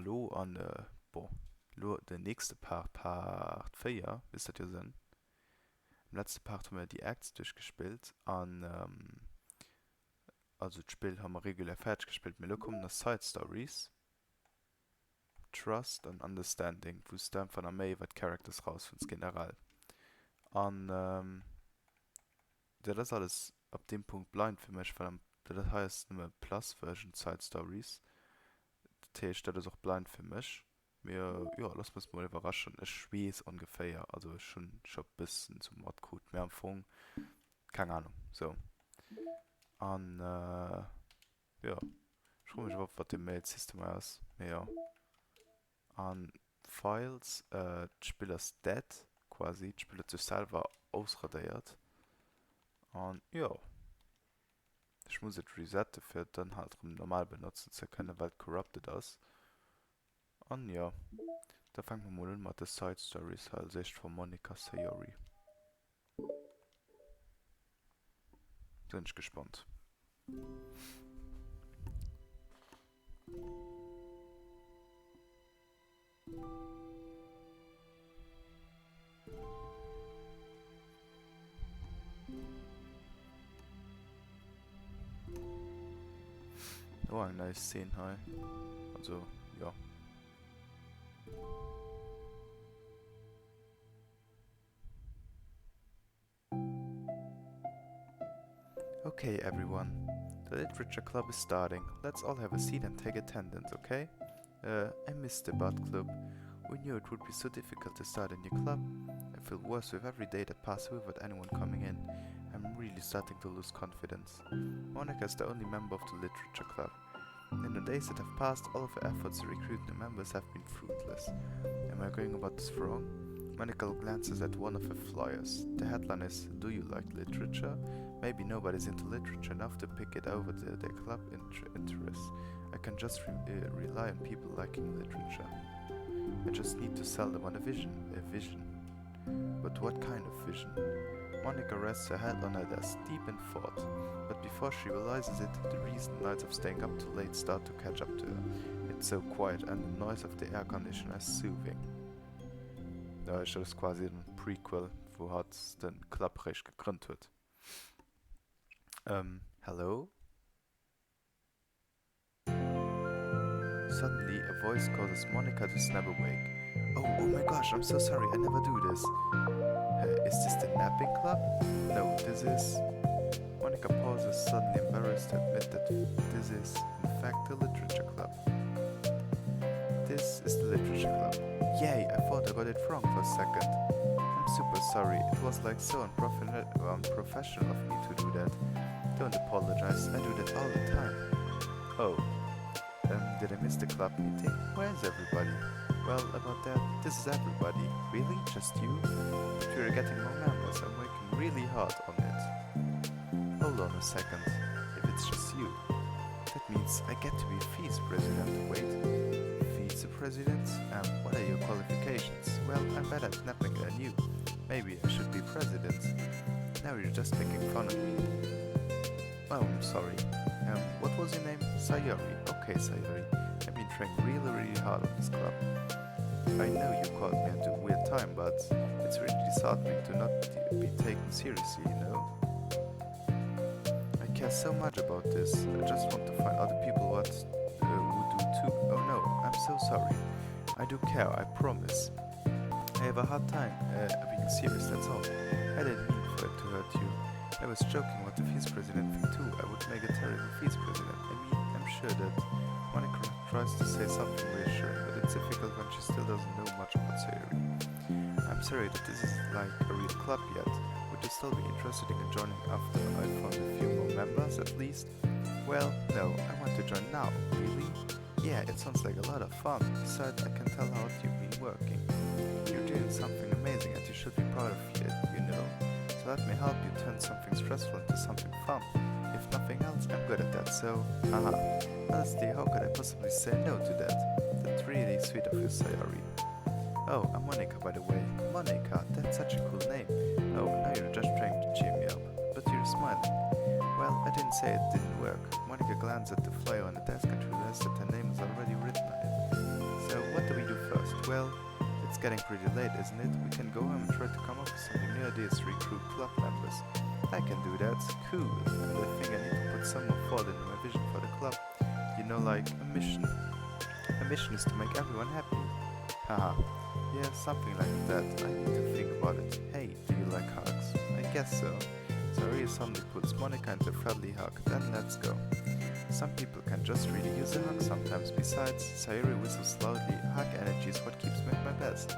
lo an den nächste Part 4, wisst ihr Sinn? Im letzten Part haben wir die Acts durchgespielt an also das Spiel haben wir regulär fertig gespielt. Wir kommen nach Side Stories, Trust and Understanding, wo es dann von der May wat Characters raus von general. Und das ist alles ab dem Punkt blind für mich, weil das heißt nur Plus Version Side Stories. Das heißt, das ist auch blind für mich. Mir, ja, lass uns mal überraschen. Ich weiß ungefähr, also schon ein bisschen zum Modcode. Mehr am Anfang, keine Ahnung, so. Und ja, ich freue mich auf, was dem Mail-System ist. Ja. Und Files, das Spiel ist dead, quasi. Das Spiel hat sich selber ausradiert. Und ja, ich muss es resetten, für dann halt normal benutzen zu können, weil es corrupted ist. Und ja, da fangen wir mal an mit den Side Stories, als echt von Monika Sayori. Bin ich gespannt. Oh, eine nice Szene hier. Also, ja. Okay, everyone. The literature club is starting. Let's all have a seat and take attendance, okay? I missed the Bud Club. We knew it would be so difficult to start a new club. I feel worse with every day that passes without anyone coming in. I'm really starting to lose confidence. Monica is the only member of the literature club. In the days that have passed, all of her efforts to recruit new members have been fruitless. Am I going about this wrong? Monica glances at one of her flyers. The headline is, "Do you like literature?" Maybe nobody's into literature enough to pick it over their club interests. I can just rely on people liking literature. I just need to sell them on a vision. But what kind of vision? Monica rests her head on her desk, deep in thought. But before she realizes it, the recent nights of staying up too late start to catch up to her. It's so quiet and the noise of the air conditioner is soothing. Da ist das quasi ein Prequel, wo hat den Club recht gegründet wird. Hello? Suddenly, a voice causes Monica to snap awake. Oh my gosh, I'm so sorry, I never do this. Is this the napping club? No, this is... Monica pauses, suddenly embarrassed to admit that this is, in fact, the literature club. This is the literature club. Yay, I thought I got it wrong for a second. I'm super sorry, it was like so unprofessional of me to do that. Don't apologize, I do that all the time. Oh, did I miss the club meeting? Where is everybody? Well, about that, this is everybody. Really? Just you? But we're getting more members, I'm working really hard on it. Hold on a second, if it's just you, that means I get to be vice president. Wait, vice president? What are your qualifications? Well, I'm better at napping than you. Maybe I should be president. Now you're just making fun of me. Oh, I'm sorry. What was your name? Sayori. Okay, Sayori. I've been trying really hard on this club. I know you caught me at a weird time, but it's really disheartening to not be taken seriously, you know? I care so much about this. I just want to find other people who do too. Oh no, I'm so sorry. I do care, I promise. I have a hard time being serious, that's all. I didn't mean for it to hurt you. I was joking about the vice president thing too. I would make a terrible vice president. I mean, I'm sure that Monica tries to say something reassuring, but it's difficult when she still doesn't know much about Sayori. I'm sorry that this isn't like a real club yet. Would you still be interested in joining after I found a few more members at least? Well, no, I want to join now. Really? Yeah, it sounds like a lot of fun. Besides, I can tell how hard you've been working. You're doing something amazing and you should be proud of it, you know? So let me help you turn something stressful into something fun. If nothing else, I'm good at that, so... Honestly, how could I possibly say no to that? That's really sweet of you, Sayori. Oh, I'm Monica, by the way. Monica, that's such a cool name. Oh, now you're just trying to cheer me up. But you're smiling. Well, I didn't say it didn't work. Monica glanced at the flyer on the desk and realized that her name was already written on it. Well, it's getting pretty late, isn't it? We can go home and try to come up with something new ideas to recruit club members. I can do that. Cool. And I think I need to put some more thought into my vision for the club. You know, like a mission. A mission is to make everyone happy. Haha. Yeah, something like that. I need to think about it. Hey, do you like hugs? I guess so. Sayori suddenly puts Monika into a friendly hug. Then let's go. Some people can just really use a hug sometimes. Besides, Sayori whistles loudly. Hug energy is what keeps me at my best.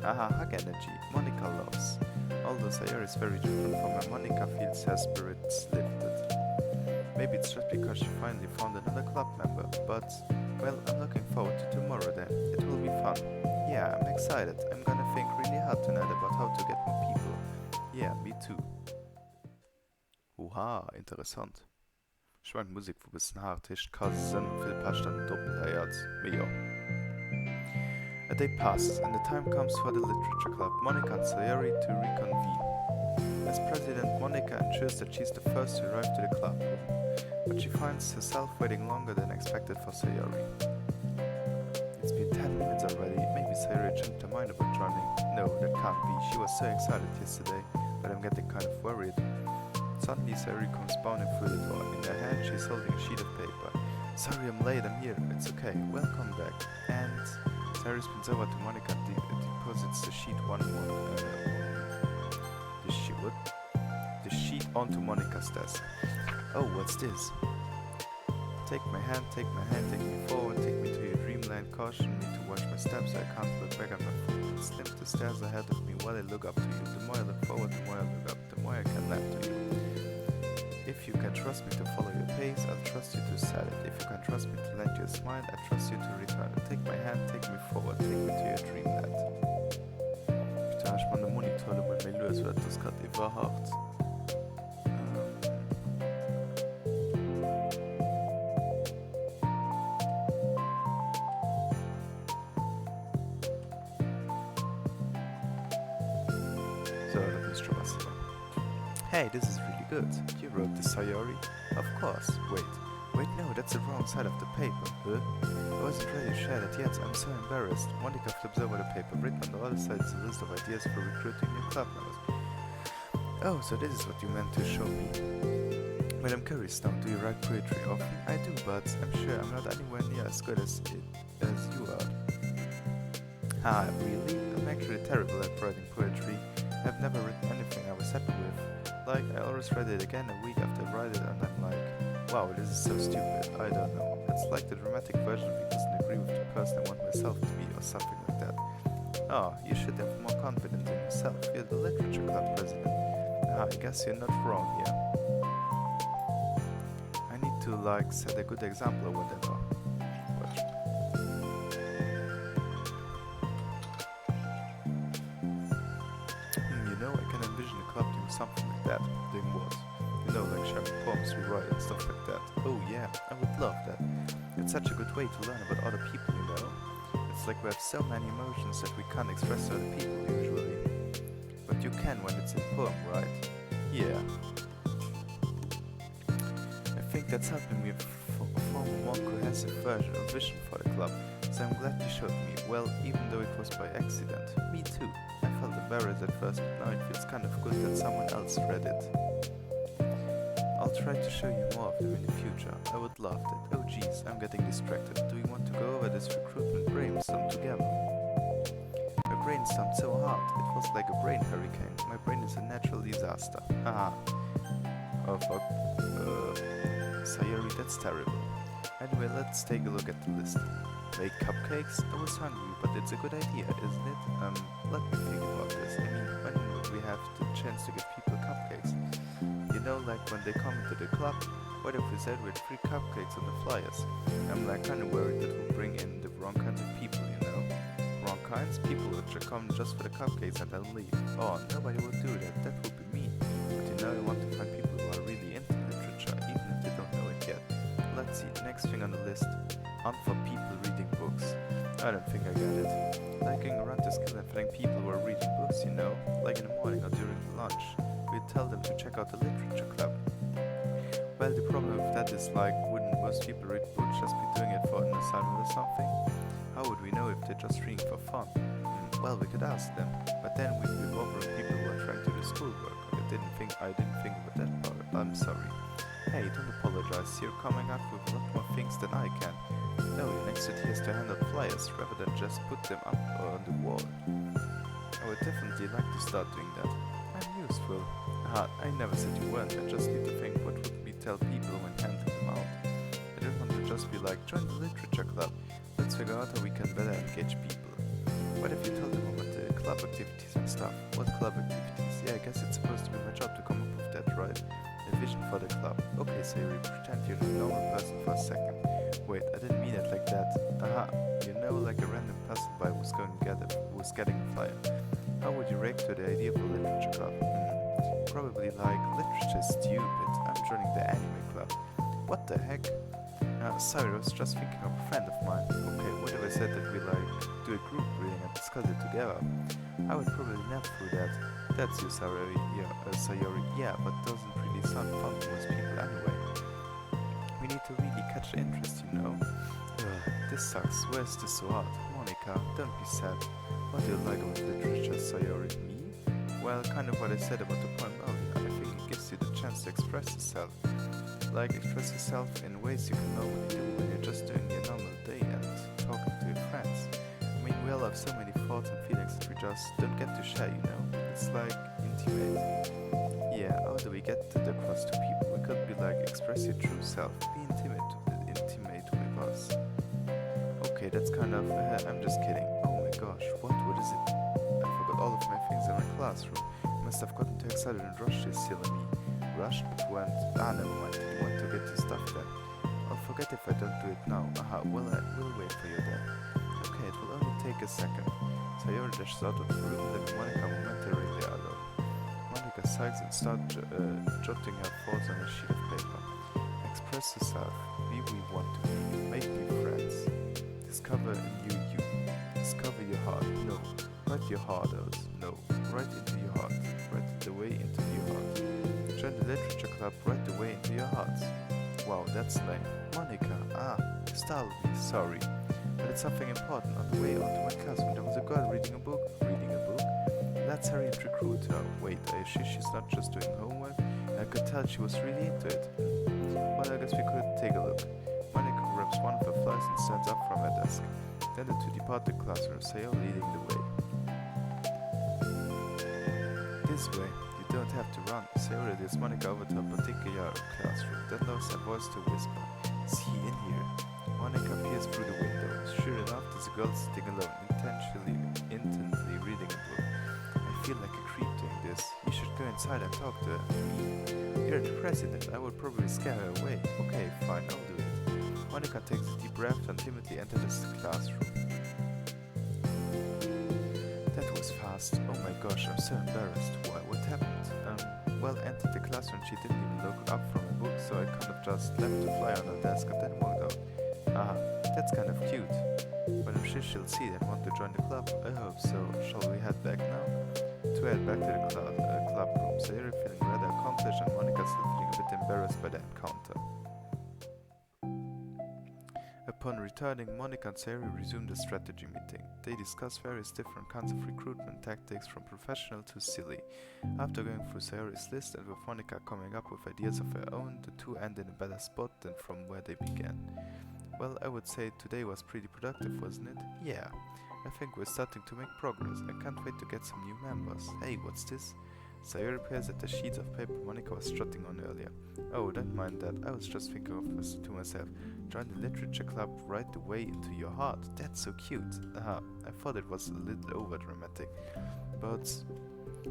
Haha, hug energy. Monika loves. Although Sayori is very different from her, Monika feels her spirits lifted. Maybe it's just because she finally found another club member, but, well, I'm looking forward to tomorrow then. It will be fun. Yeah, I'm excited. I'm gonna think really hard tonight about how to get more people. Yeah, me too. Oha, interessant. Ich meine Musik, wo ein bisschen hart ist, kann Sinn und viel passt dann doppelt heiert. Mega. A day passes, and the time comes for the literature club, Monika and Sayori to reconvene. As president, Monika ensures that she's the first to arrive to the club room, but she finds herself waiting longer than expected for Sayori. It's been 10 minutes already. Maybe Sayori changed her mind about joining. No, that can't be. She was so excited yesterday, but I'm getting kind of worried. Suddenly, Sayori comes bounding through the door. In her hand, she's holding a sheet of paper. Sorry, I'm late. I'm here. It's okay. Welcome back. And Sayori spins over to Monika and deposits the sheet the sheet onto Monika's desk. Oh, what's this? Take my hand, take me forward, take me to your dreamland. Caution me to watch my steps, so I can't look back at my foot. It's slim the stairs ahead of me while I look up to you. The more I look forward, the more I look up, the more I can laugh to you. If you can trust me to follow your pace, I'll trust you to set it. If you can trust me to lend you a smile, I trust you to return it. Take my hand, take me forward, take me to your dreamland. Putain, ich meine Monitor mit mir los, weil das gerade überhaupt. So, das ist schon was. Hey, this is really good. You wrote this, Sayori? Of course. Wait, no, that's the wrong side of the paper. Huh? I wasn't ready to share that yet. I'm so embarrassed. Monika flips over the paper. Written on the other side is a list of ideas for recruiting new club members. Oh, so this is what you meant to show me. Well, I'm curious now. Do you write poetry often? I do, but I'm sure I'm not anywhere near as good as you are. Ah, really? I'm actually terrible at writing poetry. I've never written anything I was happy with. Like, I always read it again a week after I write it and I'm like, wow, this is so stupid, I don't know. It's like the dramatic version of me doesn't agree with the person I want myself to be or something like that. Oh, you should have more confidence in yourself. You're the literature club president. Ah, I guess you're not wrong here. I need to, like, set a good example or whatever. Watch. You know, I can envision a club doing something like that. Doing what? You know, like sharing poems we write and stuff like that. Oh yeah, I would love that. It's such a good way to learn about other people, you know. It's like we have so many emotions that we can't express to other people usually. But you can when it's in poem, right? Yeah. I think that's helping me form a more cohesive version of vision for the club. So I'm glad you showed me. Well, even though it was by accident. Me too. I felt embarrassed at first, but now it feels kind of good that someone else read it. I'll try to show you more of them in the future. I would love that. Oh geez, I'm getting distracted. Do we want to go over this recruitment brainstorm together? I brainstormed so hard. It was like a brain hurricane. My brain is a natural disaster. Haha. Oh fuck. Sayori, that's terrible. Anyway, let's take a look at the list. Make cupcakes? I was hungry, but it's a good idea, isn't it? Let me think about this. I mean, when would we have the chance to give people cupcakes? You know, like when they come into the club, what if we said we had free cupcakes on the flyers? I'm like kinda worried that we'll bring in the wrong kinds of people, you know? Wrong kinds? People which are come just for the cupcakes and then leave. Oh, nobody would do that. That would be me. But you know, I want to find people who are really into literature, even if they don't know it yet. Let's see, next thing on the list. Hunt for people reading books. I don't think I get it. Like going around the school and finding people who are reading books, you know? Like in the morning or during lunch. We'd tell them to check out the literature club. Well, the problem with that is like, wouldn't most people read books just be doing it for an assignment or something? How How would we know if they're just reading for fun? Well, we could ask them, but then we'd be bothering people who are trying to do schoolwork. I didn't think about that part. I'm sorry. Hey, don't apologize. You're coming up with a lot more things than I can. No, your next duty is to handle flyers rather than just put them up on the wall. I would definitely like to start doing that. I'm useful. I never said you weren't. I just need to think what would we tell people when handing them out. I don't want to just be like, join the literature club. Let's figure out how we can better engage people. What if you told them about the club activities and stuff? What club activities? Yeah, I guess it's supposed to be my job to come up with that, right? A vision for the club. Okay, Sayuri, pretend you're a normal person for a second. Wait, I didn't mean it like that. You know, like a random passerby who's getting a flyer. How would you react to the idea of a literature club? Probably like, literature's stupid. I'm joining the anime club. What the heck? Sorry, I was just thinking of a friend of mine. Okay, what if I said that we do a group reading and discuss it together? I would probably nap through that. That's you, Sayori. Sayori. Yeah, but doesn't really sound fun to most people anyway. We need to really catch the interest, you know. This sucks. Where's this so hard? Monica, don't be sad. What do you like about literature, Sayori? Me? Well, kind of what I said about the poem earlier. I think it gives you the chance to express yourself. Like, express yourself in ways you can normally do when you're just doing your normal day and talking to your friends. I mean, we all have so many thoughts and feelings that we just don't get to share, you know. It's like intimate. Yeah, how do we get that across to people? We could be like, express your true self, be intimate with us. Okay, that's kind of, I'm just kidding. Oh my gosh, what is it? I forgot all of my things in my classroom. I must have gotten too excited and rushed this silly me. Rushed, but went, never mind, you want to get your stuff then. I'll forget if I don't do it now. We'll wait for you then. Okay, it will only take a second. Sayori dashes out of the room, leaving Monica momentarily alone. Monica sighs and starts jotting her thoughts on a sheet of paper. Express yourself, be who you want to be, make new friends. Discover a new you. Discover your heart, no. Write your heart out, no. Right into your heart, right the way into your heart. Join the literature club right away into your hearts. Wow, that's lame. Monica, startled me, sorry. But it's something important. On the way onto my classroom there was a girl reading a book. Let's hurry and recruit her. Wait, are you sure she's not just doing homework? I could tell she was really into it. Well, I guess we could take a look. Monica grabs one of her flyers and stands up from her desk. Then the two depart the classroom, Sayo leading the way. This way. You don't have to run. Sayori leads Monica over to a particular classroom, then lowers her voice to whisper. See in here. Monica peers through the window. Sure enough, there's a girl sitting alone, intently reading a book. I feel like a creep doing this. You should go inside and talk to her. Me? You're the president. I would probably scare her away. Okay, fine, I'll do it. Monica takes a deep breath and timidly enters the classroom. That was fast. Oh my gosh, I'm so embarrassed. Why? What happened? Well, entered the classroom. She didn't even look up from a book, so I kind of just left the flyer on her desk and then walked out. That's kind of cute. But I'm sure she'll see it and want to join the club. I hope so. Shall we head back now? To head back to the club room. Sayori feeling rather accomplished and Monica still feeling a bit embarrassed by the encounter. Upon returning, Monica and Sayori resumed the strategy meeting. They discussed various different kinds of recruitment tactics from professional to silly. After going through Sayori's list and with Monica coming up with ideas of her own, the two ended in a better spot than from where they began. Well, I would say today was pretty productive, wasn't it? Yeah. I think we're starting to make progress. I can't wait to get some new members. Hey, what's this? Sayori peers at the sheets of paper Monica was strutting on earlier. Oh, don't mind that. I was just thinking to myself. Join the literature club right away into your heart. That's so cute. I thought it was a little over-dramatic. But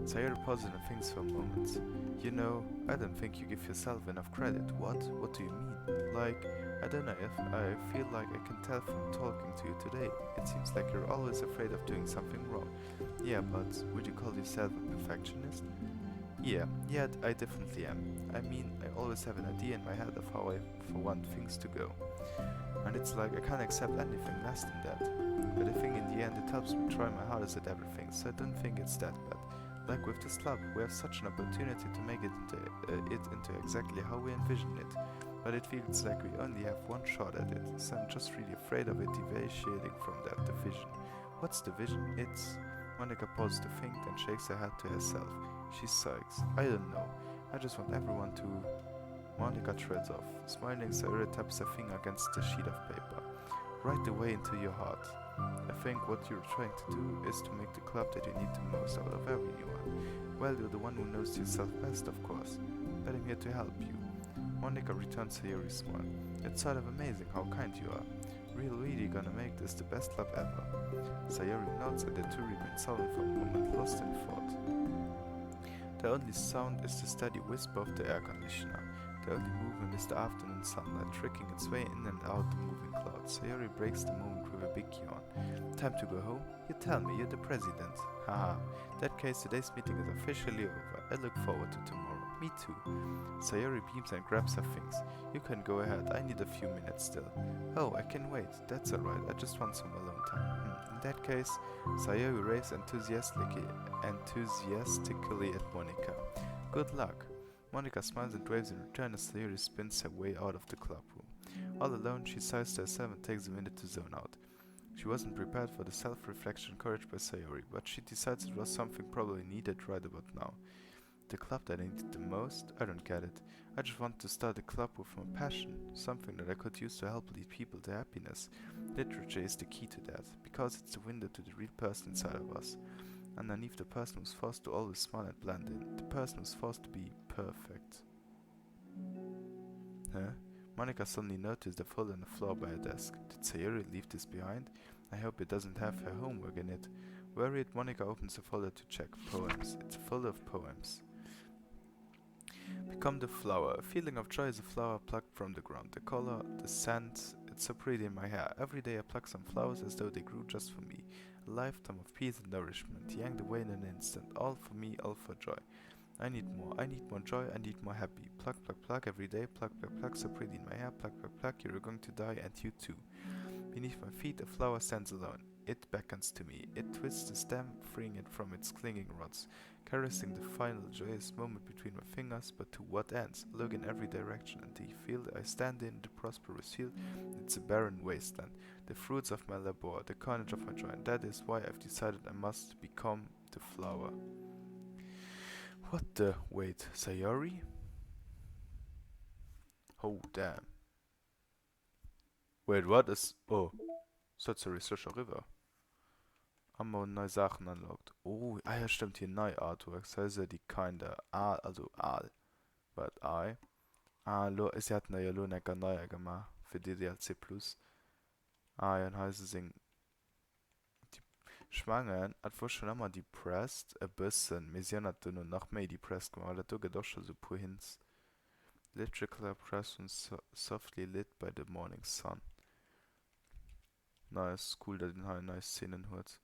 Sayori paused and thinks for a moment. You know, I don't think you give yourself enough credit. What? What do you mean? Like, I don't know if I feel like I can tell from talking to you today. It seems like you're always afraid of doing something wrong. Yeah, but would you call yourself a perfectionist? Yeah, I definitely am. I mean, I always have an idea in my head of how I want things to go. And it's like I can't accept anything less than that. But I think in the end it helps me try my hardest at everything, so I don't think it's that bad. Like with this club, we have such an opportunity to make it into exactly how we envision it. but it feels like we only have one shot at it, so I'm just really afraid of it deviating from that division. What's division? It's... Monica pauses to think, then shakes her head to herself. She sighs. I don't know. I just want everyone to... Monica trails off. Smiling, Sayori taps her finger against the sheet of paper. Right away into your heart. I think what you're trying to do is to make the club that you need the most out of everyone. Well, you're the one who knows yourself best, of course. But I'm here to help you. Monica returns Sayori's smile. It's sort of amazing how kind you are. Really gonna make this the best club ever. Sayori nods and the two remain silent for a moment, lost in thought. The only sound is the steady whisper of the air conditioner. The only movement is the afternoon sunlight, tricking its way in and out the moving clouds. Sayori breaks the moment with a big yawn. Time to go home? You tell me, you're the president. Haha. In that case, today's meeting is officially over. I look forward to tomorrow. Me too. Sayori beams and grabs her things. You can go ahead, I need a few minutes still. Oh, I can wait. That's alright, I just want some alone time. In that case, Sayori waves enthusiastically at Monica. Good luck. Monica smiles and waves in return as Sayori spins her way out of the club room. All alone, she sighs to herself and takes a minute to zone out. She wasn't prepared for the self-reflection encouraged by Sayori, but she decides it was something probably needed right about now. The club that I needed the most? I don't get it. I just want to start a club with my passion, something that I could use to help lead people to happiness. Literature is the key to that, because it's the window to the real person inside of us. Underneath the person who's forced to always smile and blend in, the person who's forced to be perfect. Huh? Monica suddenly noticed a folder on the floor by her desk. Did Sayori leave this behind? I hope it doesn't have her homework in it. Worried, Monica opens the folder to check. Poems. It's full of poems. Become the flower. A feeling of joy is a flower plucked from the ground. The color, the scent, it's so pretty in my hair. Every day I pluck some flowers as though they grew just for me. A lifetime of peace and nourishment, yanked away in an instant. All for me, all for joy. I need more joy, I need more happy. Pluck, pluck, pluck every day. Pluck, pluck, pluck, so pretty in my hair. Pluck, pluck, pluck, you're going to die and you too. Beneath my feet a flower stands alone. It beckons to me. It twists the stem, freeing it from its clinging rods, caressing the final joyous moment between my fingers, but to what ends? Look in every direction, and the field I stand in, the prosperous field, it's a barren wasteland. The fruits of my labor, the carnage of my joy, and that is why I've decided I must become the flower. What the... wait, Sayori? Oh, damn. Wait, what is... oh. So it's a researcher river. Haben neue Sachen unlocked. Oh, ja stimmt, hier neue Artworks. Das ist die keine Aal, also Aal. But I. Sie hatten ja nur eine neue gemacht für DDLC Plus. Ja, heißt es die Schwangen hat wohl schon einmal depressed, ein bisschen. Wir sehen, hat nur noch mehr depressed gemacht. Das tut doch schon so paar Hints. Literature press und softly lit by the morning sun. Nice, cool, dass den halt nice Szenen hat.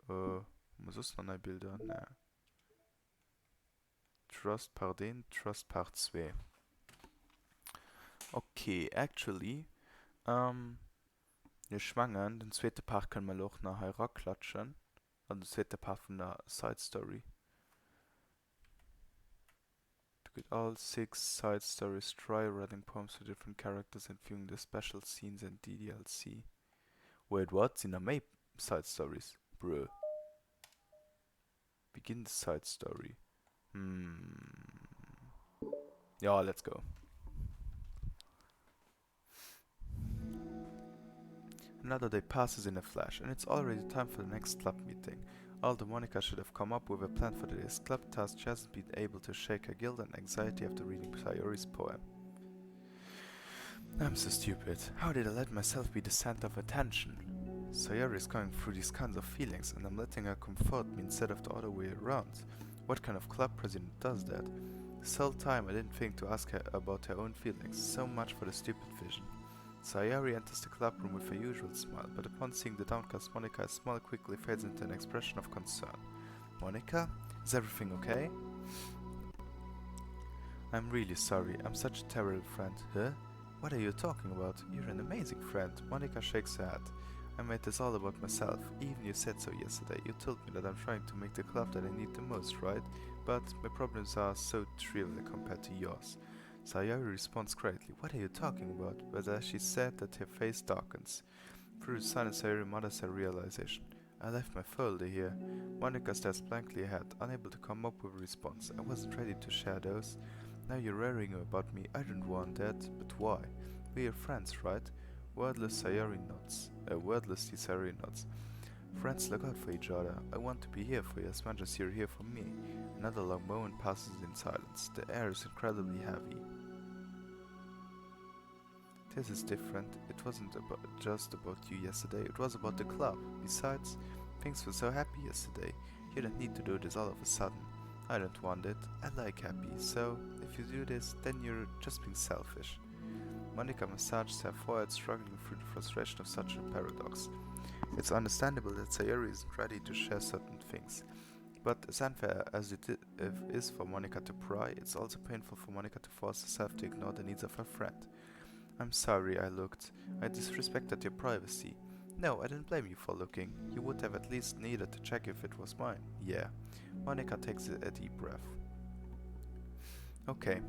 Was ist noch neue Bilder? Ne. Trust Part 1, Trust Part 2. Okay, actually, wir schwangen, den zweiten Part können wir auch nachher ranklatschen. Also den zweiten Part von der Side Story. To get all 6 side stories, try writing poems for different characters and viewing the special scenes and DDLC. Wait, what? Sind da mehr Side Stories? Bruh. Begin the side story. Ja, let's go. Another day passes in a flash, and it's already time for the next club meeting. Although Monica should have come up with a plan for today's club task, she hasn't been able to shake her guilt and anxiety after reading Sayori's poem. I'm so stupid. How did I let myself be the center of attention? Sayori is going through these kinds of feelings, and I'm letting her comfort me instead of the other way around. What kind of club president does that? This whole time I didn't think to ask her about her own feelings, so much for the stupid vision. Sayori enters the club room with her usual smile, but upon seeing the downcast Monica, her smile quickly fades into an expression of concern. Monica? Is everything okay? I'm really sorry, I'm such a terrible friend. Huh? What are you talking about? You're an amazing friend. Monica shakes her head. I made this all about myself. Even you said so yesterday. You told me that I'm trying to make the club that I need the most, right? But my problems are so trivial compared to yours. Sayori responds quietly, "What are you talking about?" But as she said that, her face darkens. Through the silence, Sayori mutters her realization. "I left my folder here." Monica stares blankly ahead, unable to come up with a response. "I wasn't ready to share those." "Now you're worrying about me. I don't want that." "But why? We're friends, right?" Wordlessly, Sayori nods. "Friends look out for each other. I want to be here for you as much as you're here for me." Another long moment passes in silence. The air is incredibly heavy. "This is different. It wasn't just about you yesterday, it was about the club. Besides, things were so happy yesterday. You don't need to do this all of a sudden. I don't want it. I like happy, so if you do this, then you're just being selfish." Monica massages her forehead, struggling through the frustration of such a paradox. It's understandable that Sayori isn't ready to share certain things. But as unfair as it is for Monica to pry, it's also painful for Monica to force herself to ignore the needs of her friend. "I'm sorry I looked. I disrespected your privacy." "No, I didn't blame you for looking. You would have at least needed to check if it was mine." "Yeah." Monica takes a deep breath. "Okay,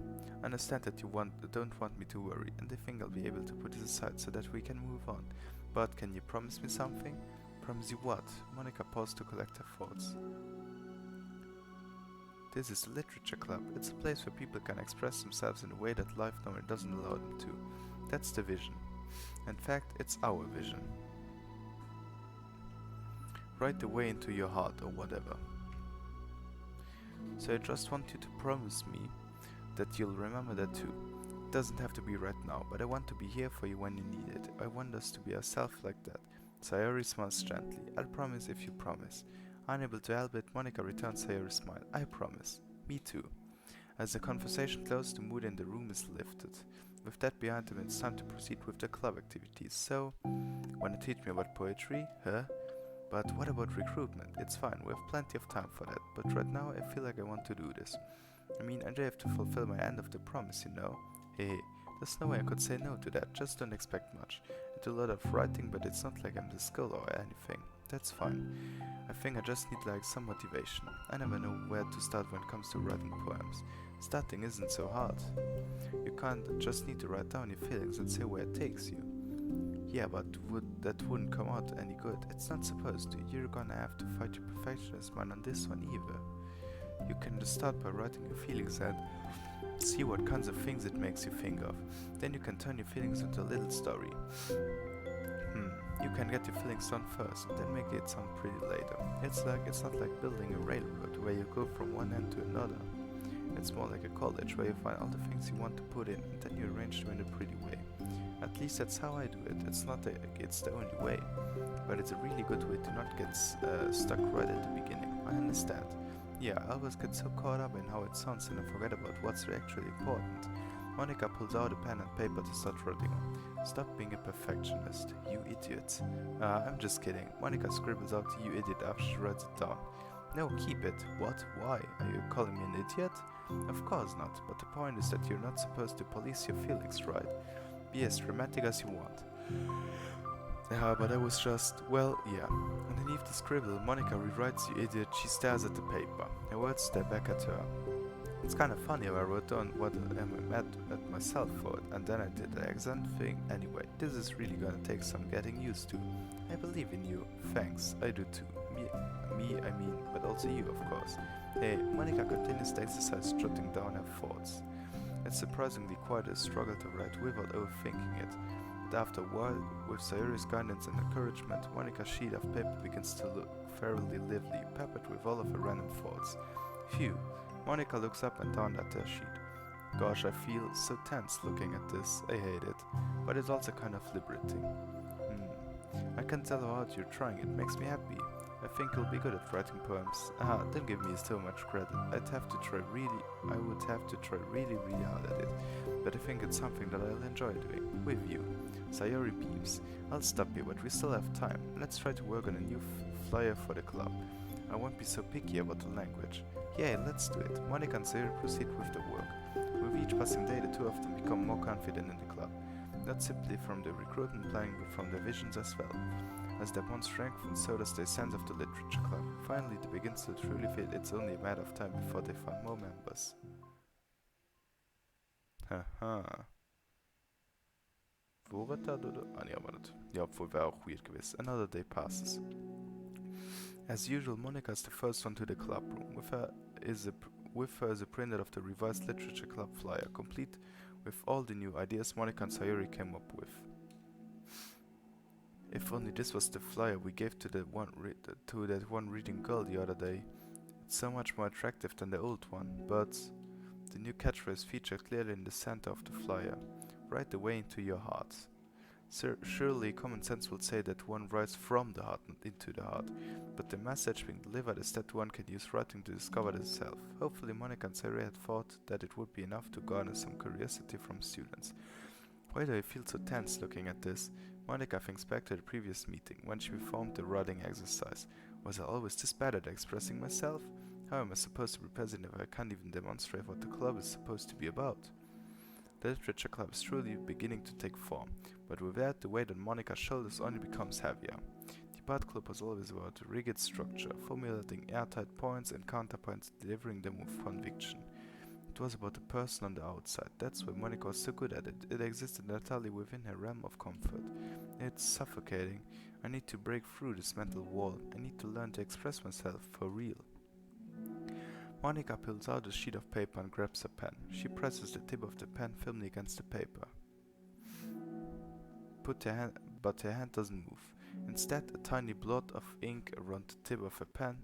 I understand that you don't want me to worry, and I think I'll be able to put this aside so that we can move on. But can you promise me something?" "Promise you what?" Monica paused to collect her thoughts. "This is a literature club. It's a place where people can express themselves in a way that life normally doesn't allow them to. That's the vision. In fact, it's our vision. Right away into your heart or whatever. So I just want you to promise me that you'll remember that too. It doesn't have to be right now, but I want to be here for you when you need it. I want us to be ourselves like that." Sayori smiles gently. "I'll promise if you promise." Unable to help it, Monica returns Sayori's smile. "I promise." "Me too." As the conversation closes, the mood in the room is lifted. With that behind them, it's time to proceed with the club activities. "So, wanna teach me about poetry? Huh? But what about recruitment? It's fine, we have plenty of time for that, but right now I feel like I want to do this. I mean, I have to fulfill my end of the promise, you know. Hey, there's no way I could say no to that, just don't expect much. I do a lot of writing, but it's not like I'm the scholar or anything. That's fine. I think I just need like some motivation. I never know where to start when it comes to writing poems. Starting isn't so hard. You can't just need to write down your feelings and say where it takes you." "Yeah, but that wouldn't come out any good. It's not supposed to. You're gonna have to fight your perfectionist mind on this one either. You can just start by writing your feelings and see what kinds of things it makes you think of. Then you can turn your feelings into a little story. You can get your feelings done first, then make it sound pretty later. It's not like building a railroad where you go from one end to another. It's more like a college where you find all the things you want to put in and then you arrange them in a pretty way. At least that's how I do it. It's not like it's the only way, but it's a really good way to not get stuck right at the beginning. I understand. Yeah, I always get so caught up in how it sounds and I forget about what's actually important." Monica pulls out a pen and paper to start writing on. "Stop being a perfectionist, you idiot." I'm just kidding." Monica scribbles out "you idiot" after she writes it down. "No, keep it." "What? Why? Are you calling me an idiot?" "Of course not, but the point is that you're not supposed to police your feelings, right? Be as dramatic as you want." But I was just, well, yeah. Underneath the scribble, Monica rewrites "you idiot." She stares at the paper. Her words stare back at her. It's kind of funny how I wrote down what I'm mad at myself for it, and then I did the exact thing anyway. This is really gonna take some getting used to. I believe in you. Thanks, I do too. I mean, but also you, of course. Hey, Monica continues the exercise, jotting down her thoughts. It's surprisingly quite a struggle to write without overthinking it. But after a while, with Sayori's guidance and encouragement, Monica's sheet of paper begins to look fairly lively, peppered with all of her random thoughts. Phew. Monica looks up and down at her sheet. Gosh, I feel so tense looking at this. I hate it. But it's also kind of liberating. I can tell how hard you're trying. It makes me happy. I think you'll be good at writing poems. Don't give me so much credit. I would have to try really, really hard at it. But I think it's something that I'll enjoy doing. With you. Sayori beams. I'll stop you, but we still have time. Let's try to work on a new flyer for the club. I won't be so picky about the language. Yeah, let's do it. Monica and Sayori proceed with the work. With each passing day, the two of them become more confident in the club. Not simply from the recruitment planning, but from their visions as well. As their bond strengthens, so does their sense of the literature club. Finally, it begins to truly feel it's only a matter of time before they find more members. Haha. Vorrat oder? Ah, nee, aber nicht. Ja, obwohl wäre auch weird gewesen. Another day passes. As usual, Monica is the first one to the club room. With her is a printout of the revised literature club flyer, complete with all the new ideas Monica and Sayori came up with. If only this was the flyer we gave to that one reading girl the other day. It's so much more attractive than the old one, but the new catchphrase featured clearly in the center of the flyer. Write the way into your heart. Surely common sense will say that one writes from the heart, not into the heart, but the message being delivered is that one can use writing to discover it itself. Hopefully Monica and Sayori had thought that it would be enough to garner some curiosity from students. Why do I feel so tense looking at this? Monica thinks back to the previous meeting, when she performed the writing exercise. Was I always this bad at expressing myself? How am I supposed to be present if I can't even demonstrate what the club is supposed to be about? The literature club is truly beginning to take form, but with that, the weight on Monica's shoulders only becomes heavier. The art club was always about a rigid structure, formulating airtight points and counterpoints, delivering them with conviction. It was about the person on the outside. That's why Monica was so good at it. It existed entirely within her realm of comfort. It's suffocating. I need to break through this mental wall. I need to learn to express myself for real. Monica pulls out a sheet of paper and grabs a pen. She presses the tip of the pen firmly against the paper. But her hand doesn't move. Instead, a tiny blot of ink around the tip of her pen.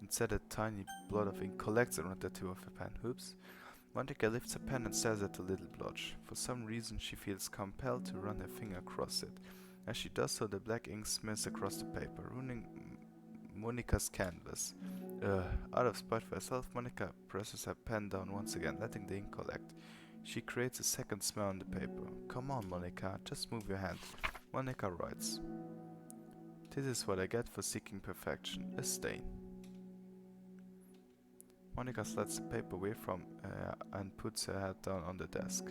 Instead, a tiny blot of ink collects around the tip of her pen. Oops. Monica lifts her pen and stares at the little blotch. For some reason, she feels compelled to run her finger across it. As she does so, the black ink smears across the paper, ruining Monica's canvas. Out of spite for herself, Monica presses her pen down once again, letting the ink collect. She creates a second smear on the paper. Come on, Monica, just move your hand. Monica writes. This is what I get for seeking perfection, a stain. Monica slides the paper away from her and puts her head down on the desk.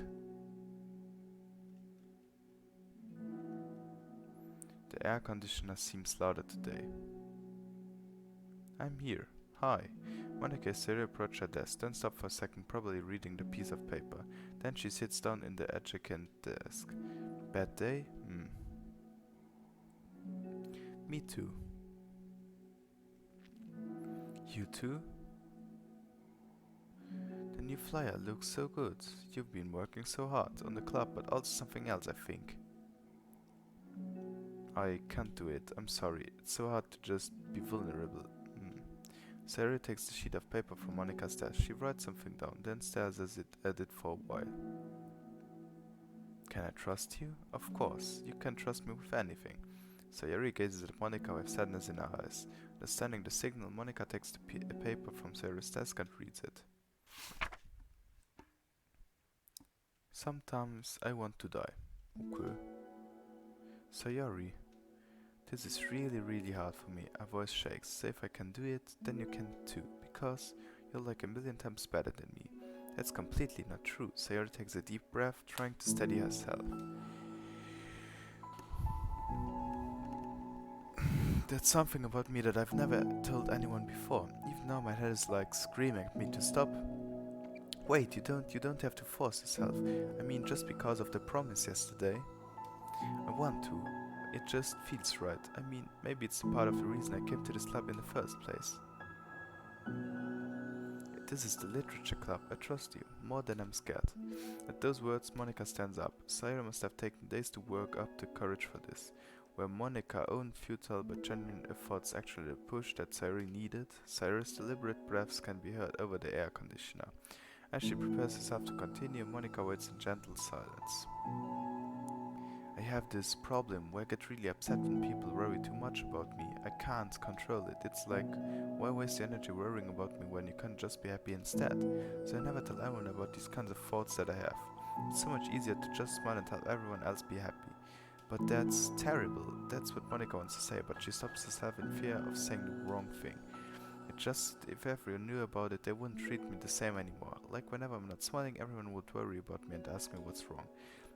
The air conditioner seems louder today. I'm here. Hi. Monica and Sayori approach her desk, then stop for a second, probably reading the piece of paper. Then she sits down in the adjacent desk. Bad day? Me too. You too? The new flyer looks so good. You've been working so hard on the club, but also something else, I think. I can't do it. I'm sorry. It's so hard to just be vulnerable. Sayori takes the sheet of paper from Monica's desk. She writes something down, then stares at it for a while. Can I trust you? Of course. You can trust me with anything. Sayori gazes at Monica with sadness in her eyes. Understanding the signal, Monica takes the paper from Sayori's desk and reads it. Sometimes I want to die. Okay. Sayori. This is really hard for me. Her voice shakes. Say if I can do it, then you can too, because you're like a million times better than me. That's completely not true. Sayori takes a deep breath, trying to steady herself. That's something about me that I've never told anyone before. Even now my head is like screaming at me to stop. Wait, you don't have to force yourself. I mean, just because of the promise yesterday. I want to. It just feels right. I mean, maybe it's part of the reason I came to this club in the first place. This is the literature club. I trust you, more than I'm scared. At those words, Monica stands up. Sayori must have taken days to work up the courage for this. Were Monica's own futile but genuine efforts actually the push that Sayori needed? Sayori's deliberate breaths can be heard over the air conditioner. As she prepares herself to continue, Monica waits in gentle silence. I have this problem where I get really upset when people worry too much about me. I can't control it. It's like, why waste your energy worrying about me when you can just be happy instead? So I never tell anyone about these kinds of thoughts that I have. It's so much easier to just smile and tell everyone else be happy. But that's terrible. That's what Monica wants to say, but she stops herself in fear of saying the wrong thing. It just, if everyone knew about it, they wouldn't treat me the same anymore. Like whenever I'm not smiling, everyone would worry about me and ask me what's wrong.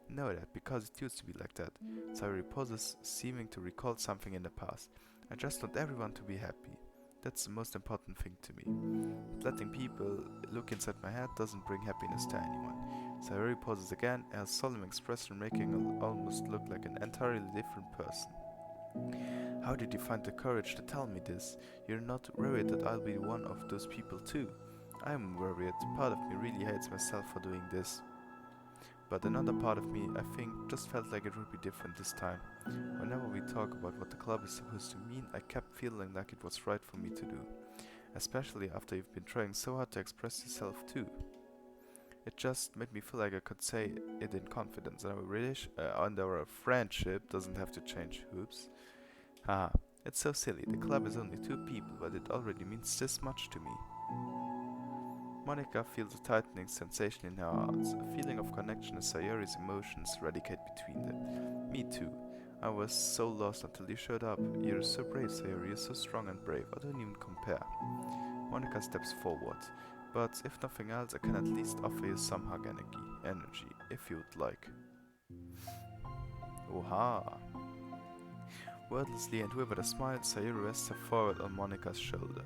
I know that, because it used to be like that. Sayori pauses, seeming to recall something in the past. I just want everyone to be happy. That's the most important thing to me. Letting people look inside my head doesn't bring happiness to anyone. Sayori pauses again, her solemn expression making her almost look like an entirely different person. How did you find the courage to tell me this? You're not worried that I'll be one of those people too? I'm worried. Part of me really hates myself for doing this. But another part of me, I think, just felt like it would be different this time. Whenever we talk about what the club is supposed to mean, I kept feeling like it was right for me to do. Especially after you've been trying so hard to express yourself too. It just made me feel like I could say it in confidence, and our friendship doesn't have to change. Oops. Haha, it's so silly. The club is only 2 people, but it already means this much to me. Monika feels a tightening sensation in her heart. A feeling of connection as Sayori's emotions radicate between them. Me too. I was so lost until you showed up. You're so brave, Sayori. You're so strong and brave. I don't even compare. Monika steps forward. But if nothing else, I can at least offer you some hug energy, if you would like. Oha! Wordlessly and with a smile, Sayori rests her forehead on Monika's shoulder.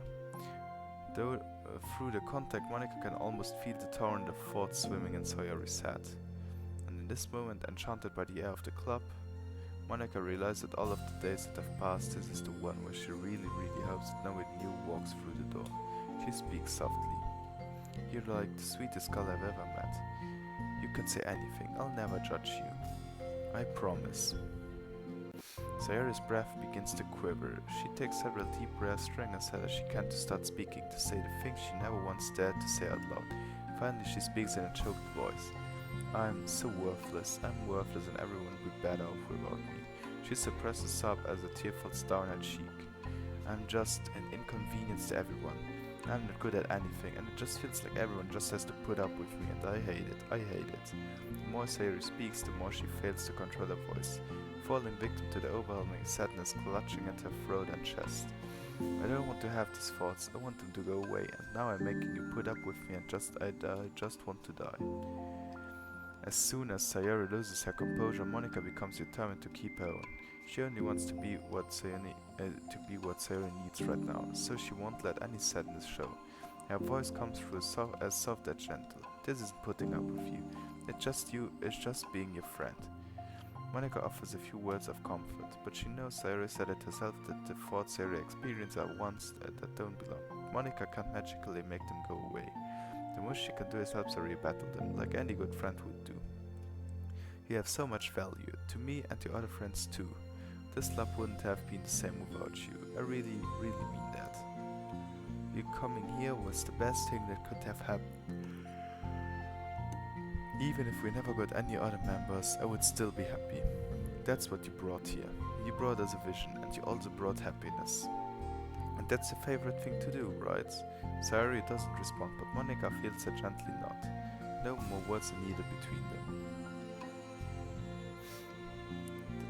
Though through the contact, Monika can almost feel the torrent of thoughts swimming in Sayori's head. And in this moment, enchanted by the air of the club, Monika realizes that all of the days that have passed, this is the one where she really hopes that no one new walks through the door. She speaks softly. You're like the sweetest girl I've ever met. You can say anything, I'll never judge you. I promise. Sayori's breath begins to quiver. She takes several deep breaths, trying as hard as she can to start speaking, to say the things she never once dared to say out loud. Finally she speaks in a choked voice. I'm so worthless. I'm worthless and everyone would be better off without me. She suppresses a sob as a tear falls down her cheek. I'm just an inconvenience to everyone. I'm not good at anything, and it just feels like everyone just has to put up with me, and I hate it. The more Sayori speaks, the more she fails to control her voice, falling victim to the overwhelming sadness clutching at her throat and chest. I don't want to have these thoughts, I want them to go away, and now I'm making you put up with me and I just want to die. As soon as Sayori loses her composure, Monika becomes determined to keep her own. She only wants to be what Sayori needs right now, so she won't let any sadness show. Her voice comes through as soft as gentle. This isn't putting up with you. It's just being your friend. Monika offers a few words of comfort, but she knows Sayori said it herself that the thoughts Sayori experiences are ones that don't belong. Monika can't magically make them go away. The most she can do is help Sayori battle them, like any good friend would do. You have so much value, to me and to other friends too. This love wouldn't have been the same without you. I really mean that. You coming here was the best thing that could have happened. Even if we never got any other members, I would still be happy. That's what you brought here. You brought us a vision, and you also brought happiness. And that's your favorite thing to do, right? Sayori doesn't respond, but Monika feels a gently nod. No more words are needed between them.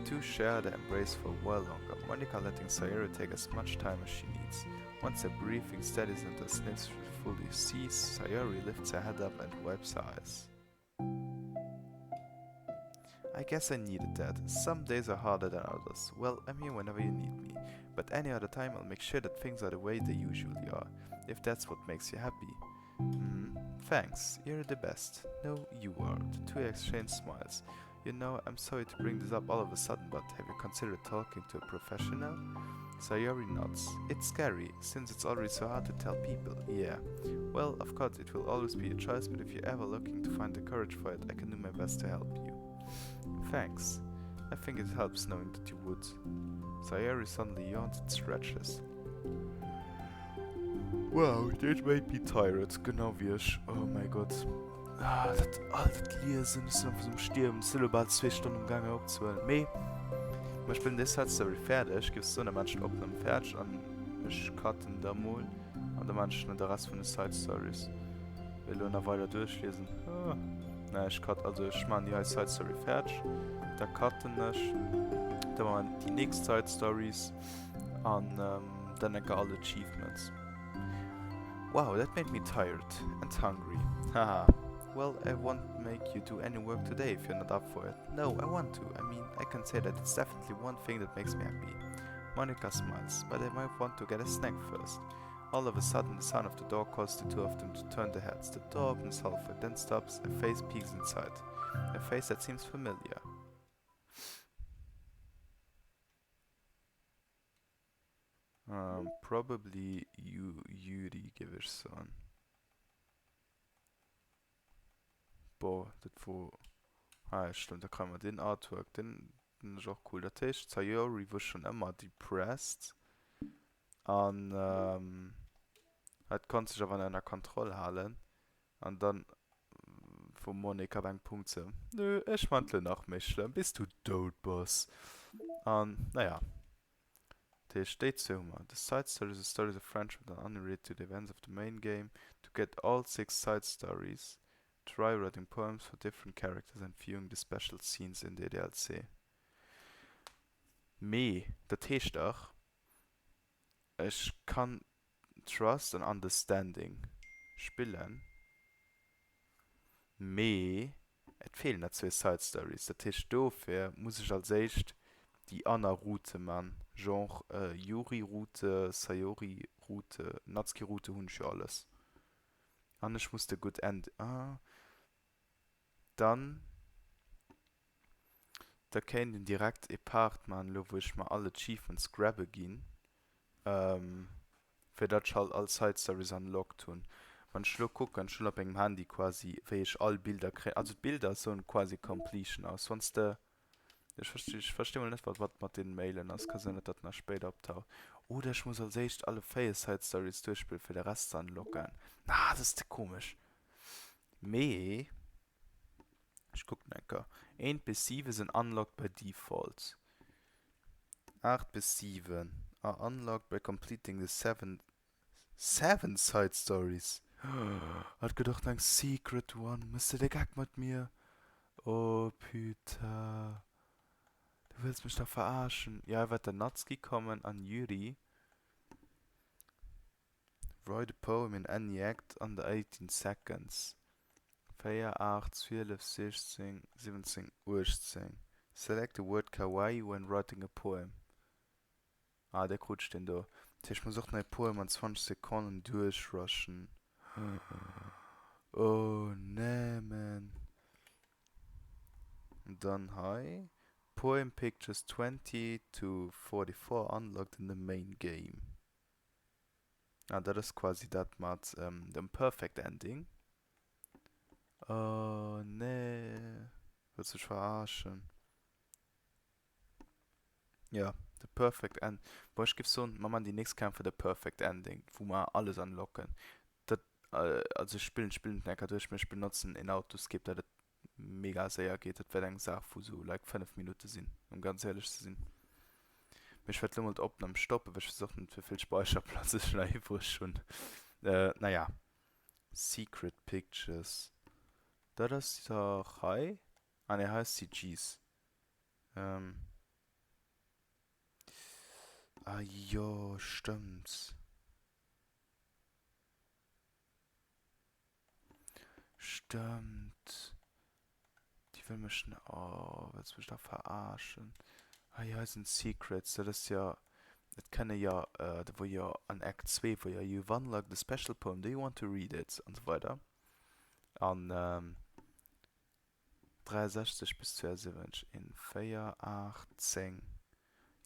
The two share the embrace for a while longer, Monika letting Sayori take as much time as she needs. Once her breathing steadies and her sniffs fully cease, Sayori lifts her head up and wipes her eyes. I guess I needed that. Some days are harder than others. Well, I'm here whenever you need me. But any other time I'll make sure that things are the way they usually are. If that's what makes you happy. Thanks. You're the best. No, you are. The two exchange smiles. You know, I'm sorry to bring this up all of a sudden, but have you considered talking to a professional? Sayori nods. It's scary, since it's already so hard to tell people. Yeah. Well, of course it will always be a choice, but if you're ever looking to find the courage for it, I can do my best to help you. Thanks. I think it helps knowing that you would. Sayori suddenly yawns and stretches. Wow, that made me tired, genau wie ich. Oh mein Gott. Das alte Lesen ist einfach so im Stirn. Es sind bald 2 Stunden im Gang aufzuhören. Ich bin deshalb fertig. Gibt es so eine manchen Aufnahmen fertig und ich cutten da mal. Und der manchen der Rest von den Side Stories. Will du noch weiter durchlesen? Nein, ich mache die Side Story fertig. Da cutten ich. Da machen die nächsten Side Stories. Und dann alle Achievements. Wow, that made me tired and hungry. Haha. Well, I won't make you do any work today if you're not up for it. No, I want to. I mean, I can say that it's definitely one thing that makes me happy. Monica smiles, but they might want to get a snack first. All of a sudden, the sound of the door causes the two of them to turn their heads. The door opens halfway, then stops, a face peeks inside. A face that seems familiar. Probably Yuri Giverson. Boah, das wo. Ah, ja, stimmt, da kann man den Artwork, den ist auch cool. Der Tisch, Sayori war schon immer depressed. Und, hat konnte sich aber in einer Kontrolle halten. Und dann, von Monika beim Punkt so, nö, ich mantle nach mich schlimm, bist du tot, Boss. Und, naja. The state Soma. The side story is a story of friendship that are unrelated to the events of the main game. To get all 6 side stories, try writing poems for different characters and viewing the special scenes in the DDLC. Me, das heißt auch, ich kann Trust and Understanding spielen. Me, es fehlen da 2 Side Stories. Das heißt, dafür muss ich als echt die andere Route machen. Genre Yuri-Route, Sayori-Route, Natsuki-Route und schon alles. Und ich musste gut enden. Dann da kann den direkt ein Part machen, wo ich mal alle Achievements grabben gehen. Für das halt alle Side Stories unlocked tun. Wenn ich gucke, dann schon auf meinem Handy quasi, wie ich alle Bilder kriege. Also Bilder so quasi Completion aus. Sonst ich verstehe mal nicht, was mit den Mailen ist. Kann sein, dass das nach später abtaucht. Oder ich muss als echt alle Side Stories durchspielen für den Rest zu unlocken. Na, das ist komisch. Me, ich gucke nicht. 1 bis 7 sind unlocked by default. 8 bis 7 are unlocked by completing the 7 side stories. Hat gedacht, ein secret one. Müsste der Gag mit mir? Oh, Peter. Du willst mich da verarschen. Ja, wird der Natsuki kommen an Yuri. Write a poem in any act under 18 seconds. 4, 8, 12, 16, 17, 18. Select the word kawaii when writing a poem. Ah, der rutscht den da. Ich muss auch ein Poem an 20 Sekunden durchrushen. Oh, nee, man. Und dann, hi. Poem pictures 20 to 44 unlocked in the main game. Ah, das ist quasi das mit dem Perfect Ending. Oh, nee. Willst du dich verarschen? Ja, the Perfect End. Boah, ich gebe so ein, man die nächste Kämpfe der Perfect Ending, wo man alles unlocken. Das, also spielen, kann durch mich benutzen in Autos gibt, das mega sehr geht. Das wäre eine Sache, wo so like 5 Minuten sind, um ganz ehrlich zu sein. Mich wird mal Aufnahmen stoppen, weil ich versuche nicht für viel Speicherplatz ist schon einfach schon. Naja. Secret Pictures. Das ist doch Hi. Ah, ne, heißt CGs. Ah, jo, stimmt. Stimmt. Die will mich. Oh, willst du mich da verarschen? Ah, ja, es sind Secrets. Das ist ja. Das kann ja, wo ja an Act 2, wo ja, you unlock the special poem, do you want to read it? Und so weiter. An 63 bis 72 in 4, 8, 10.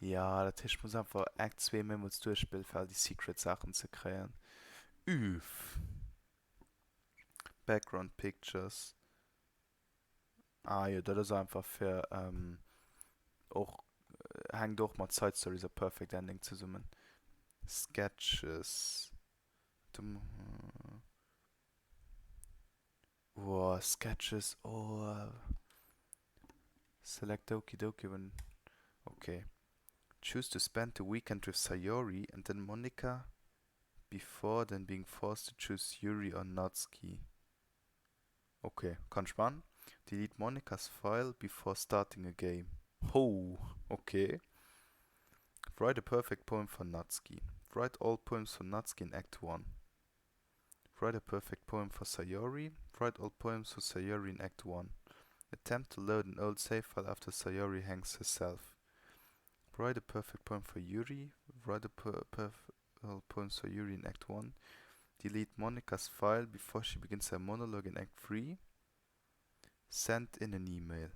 Ja, das muss einfach Act 2 mehrmals durchspielen, für all die Secret-Sachen zu kreieren. Üff. Background Pictures. Ah ja, das ist einfach für auch hängt doch mal Side Stories a Perfect Ending zusammen. Sketches. Oh, Sketches. Oh. Select Doki Doki when. Okay. Choose to spend the weekend with Sayori and then Monica before then being forced to choose Yuri or Natsuki. Okay, kann ich machen. Delete Monica's file before starting a game. Oh, okay. Write a perfect poem for Natsuki. Write all poems for Natsuki in Act 1. Write a perfect poem for Sayori. Write all poems for Sayori in Act 1. Attempt to load an old save file after Sayori hangs herself. Write a perfect poem for Yuri. Write a perfect poem for Yuri in Act 1. Delete Monica's file before she begins her monologue in Act 3. Send in an email.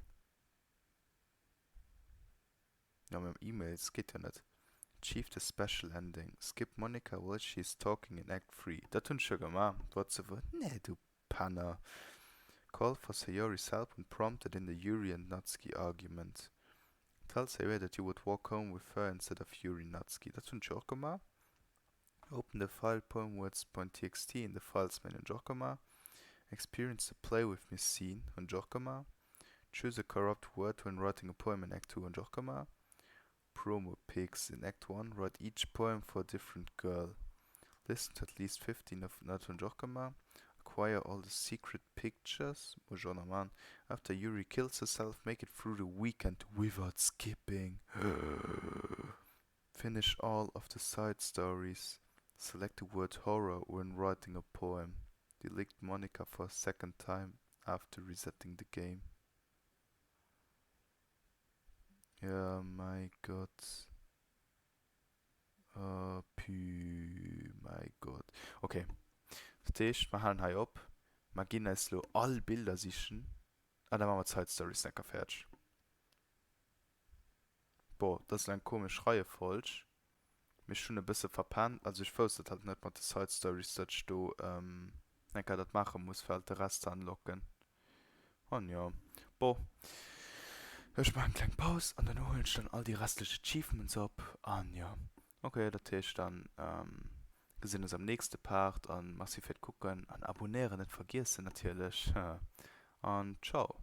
Ja, mit dem E-Mail, das geht ja nicht. Achieve the special ending. Skip Monica while she's talking in Act 3. Das tun schon gemacht. What's the word? Nee, du Panner. Call for Sayori's help when prompted in the Yuri and Natsuki argument. Tell Sayori that you would walk home with her instead of Yuri and Natsuki. Das tun schon auch gemacht. Open the file poemwords.txt in the files menu in Jokoma. Experience the play with Miss Scene on Jokoma. Choose a corrupt word when writing a poem in Act 2 on Jokoma. Promo pics in Act 1. Write each poem for a different girl. Listen to at least 15 of Nato on Jokoma. Acquire all the secret pictures. After Yuri kills herself, make it through the weekend without skipping. Finish all of the side stories. Select the word horror when writing a poem. Delete Monica for a second time after resetting the game. Ja, mein Gott. Mein Gott. Okay. Das heißt, wir haben hier ab. Wir gehen jetzt alle Bilder sichern. Ah, dann machen wir Side Stories nicht fertig. Boah, das ist ein komisch Reihe falsch. Mich schon ein bisschen verpannt. Also ich wusste halt nicht mit den Side Stories, dass ich da das machen muss, für halt den Rest anlocken. Und ja. Boah. Ich mache eine kleine Pause und dann hole ich dann all die restlichen Achievements ab. Und ja. Okay, das heißt dann, gesehen uns am nächsten Part und massiv gucken und abonnieren nicht vergessen natürlich. Und ciao.